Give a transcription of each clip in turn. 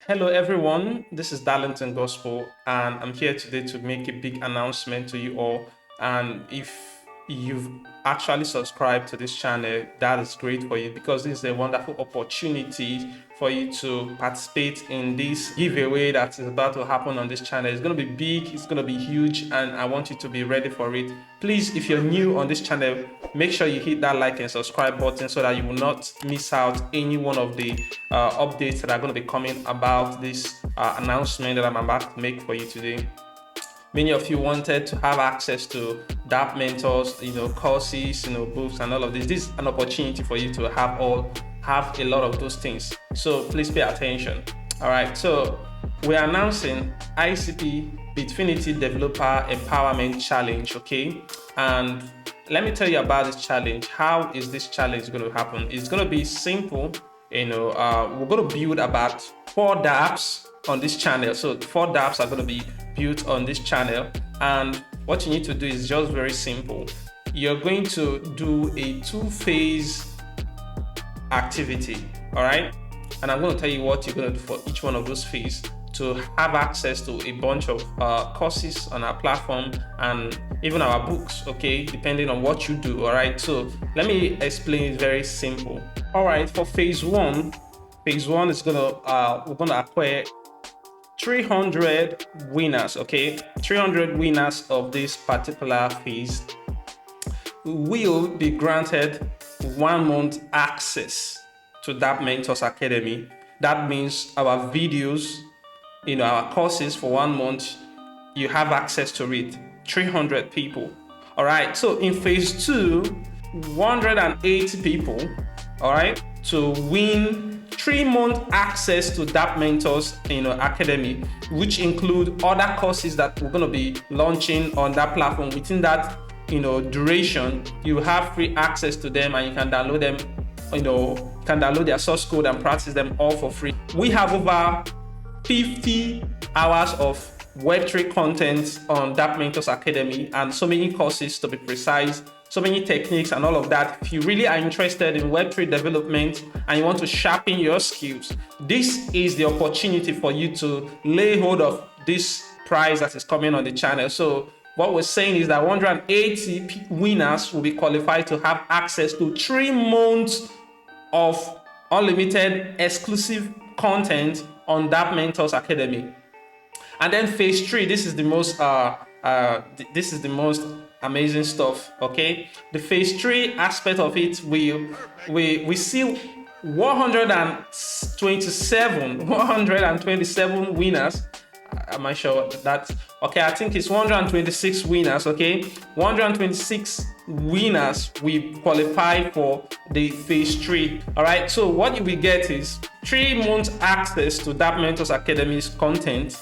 Hello, everyone. This is Darlington Gospel, and I'm here today to make a big announcement to you all. And if you've actually subscribed to this channel, that is great for you because this is a wonderful opportunity for you to participate in this giveaway that is about to happen on this channel. It's going to be big, it's going to be huge, and I want you to be ready for it. Please, if you're new on this channel, make sure you hit that like and subscribe button so that you will not miss out any one of the updates that are going to be coming about this announcement that I'm about to make for you today. Many of you wanted to have access to Dapp Mentors, courses, books and all of this. This is an opportunity for you to have a lot of those things. So please pay attention. All right. So we're announcing ICP Bitfinity Developer Empowerment Challenge. Okay. And let me tell you about this challenge. How is this challenge going to happen? It's going to be simple. We're going to build about 4 dApps on this channel. So 4 dApps are going to be built on this channel, and what you need to do is just very simple. You're going to do a 2-phase activity. All right, and I'm going to tell you what you're going to do for each one of those phases to have access to a bunch of courses on our platform and even our books, okay, depending on what you do. All right, so let me explain it very simple. All right, for phase one is we're gonna acquire 300 winners. Okay, 300 winners of this particular phase will be granted 1 month access to Dapp Mentors Academy. That means our videos, our courses for 1 month, you have access to it. 300 people. All right, so in phase 2, 180 people, all right, to win 3-month access to Dapp Mentors Academy, which include other courses that we're going to be launching on that platform. Within that duration, you have free access to them, and you can download them, can download their source code and practice them all for free. We have over 50 hours of Web3 content on Dapp Mentors Academy, and so many courses, to be precise, so many techniques and all of that. If you really are interested in Web3 development and you want to sharpen your skills, this is the opportunity for you to lay hold of this prize that is coming on the channel. So what we're saying is that 180 winners will be qualified to have access to 3 months of unlimited exclusive content on Dapp Mentors Academy. And then phase 3, this is the most amazing stuff. Okay, the phase 3 aspect of it, we see 127 winners. Am I sure that? Okay, I think it's 126 winners. Okay, 126 winners we qualify for the phase 3. All right, so what you will get is 3 months access to Dapp Mentors Academy's content,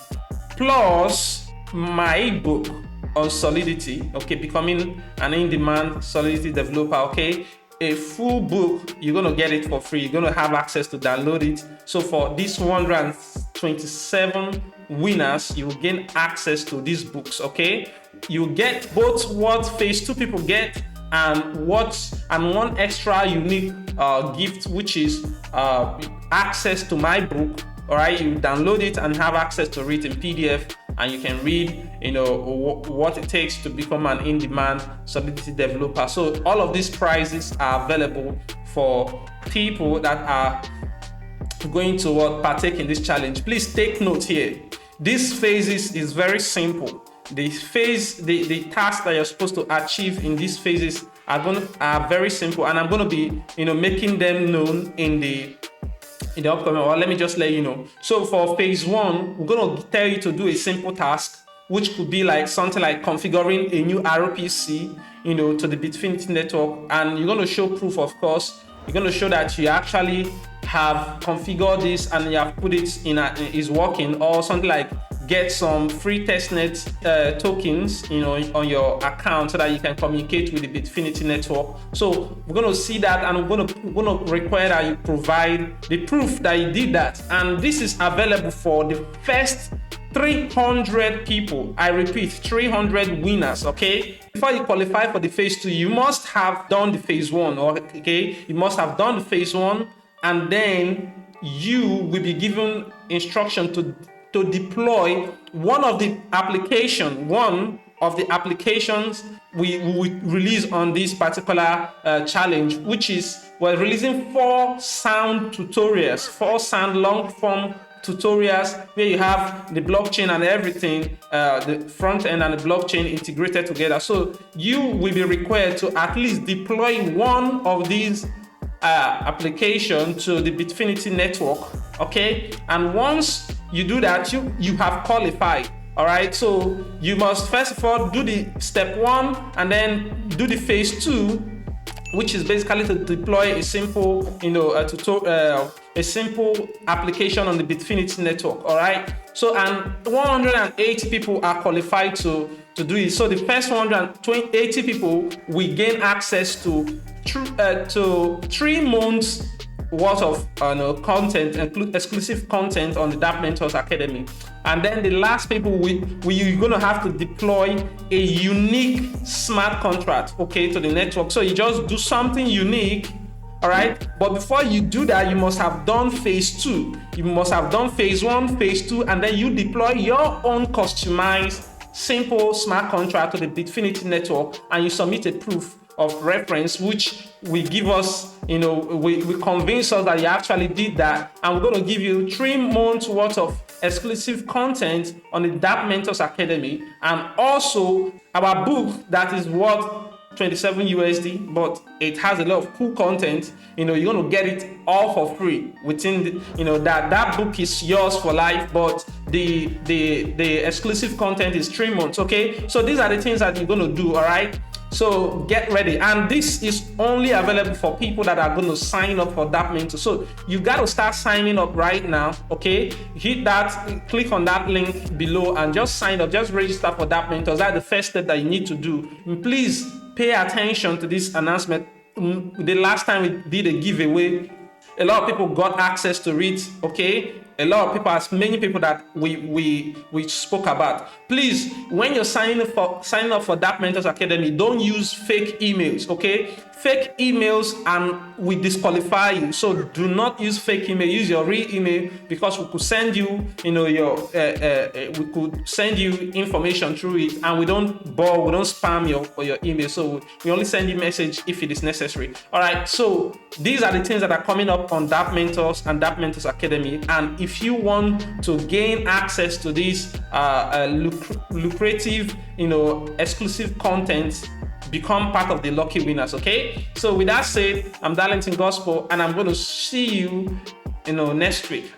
plus my book on Solidity, okay, becoming an in-demand Solidity developer. Okay, a full book, you're going to get it for free. You're going to have access to download it. So for these 127 winners, you will gain access to these books. Okay, you get both what phase 2 people get and one extra unique gift, which is access to my book. All right, you download it and have access to it in PDF, and you can read what it takes to become an in-demand Solidity developer. So all of these prizes are available for people that are going to partake in this challenge. Please take note here. This phase is very simple. The tasks that you're supposed to achieve in these phases are very simple, and I'm going to be making them known in the upcoming, or let me just let you know. So for phase 1, we're going to tell you to do a simple task, which could be like something like configuring a new RPC, to the Bitfinity network, and you're going to show proof. Of course, you're going to show that you actually have configured this and you have put it in is working, or something like get some free testnet tokens on your account so that you can communicate with the Bitfinity network. So we're going to see that, and we're going to require that you provide the proof that you did that, and this is available for the first 300 people. I repeat, 300 winners. Okay, before you qualify for the phase 2, you must have done the phase 1. Okay, you must have done the phase 1, and then you will be given instruction to deploy one of the applications we release on this particular challenge, which is we're releasing 4 sound tutorials, 4 sound long form tutorials where you have the blockchain and everything, the front end and the blockchain integrated together. So you will be required to at least deploy one of these application to the Bitfinity network, okay? And once you do that, you have qualified. All right, so you must first of all do the step 1 and then do the phase 2, which is basically to deploy a simple, a simple application on the Bitfinity network. All right, so and 180 people are qualified to do it. So the first 180 people will gain access to 3 months worth of content, exclusive content on the Dapp Mentors Academy. And then the last people, you're going to have to deploy a unique smart contract, okay, to the network. So you just do something unique, all right? But before you do that, you must have done phase 2. You must have done phase 1, phase 2, and then you deploy your own customized, simple smart contract to the Bitfinity network, and you submit a proof of reference, which will give us, we convince us that you actually did that, and we're going to give you 3 months worth of exclusive content on the Dapp Mentors Academy, and also our book that is worth 27 USD, but it has a lot of cool content. You're going to get it all for free within that book is yours for life, but the exclusive content is 3 months. Okay, so these are the things that you're going to do. All right, so get ready, and this is only available for people that are going to sign up for Dapp Mentors. So you got to start signing up right now. Okay, hit that, click on that link below and just sign up, just register for Dapp Mentors. That's the first step that you need to do. And please pay attention to this announcement. The last time we did a giveaway, a lot of people got access to it. Okay, a lot of people, as many people that we spoke about. Please, when you're signing up for Dapp Mentors Academy, don't use fake emails. Okay, fake emails and we disqualify you. So do not use fake email. Use your real email, because we could send you, we could send you information through it, and we don't spam your email. So we only send you message if it is necessary. All right. So these are the things that are coming up on Dapp Mentors and Dapp Mentors Academy. And if you want to gain access to this lucrative, exclusive content, become part of the lucky winners. Okay, so with that said, I'm Darlington Gospel, and I'm going to see you next week.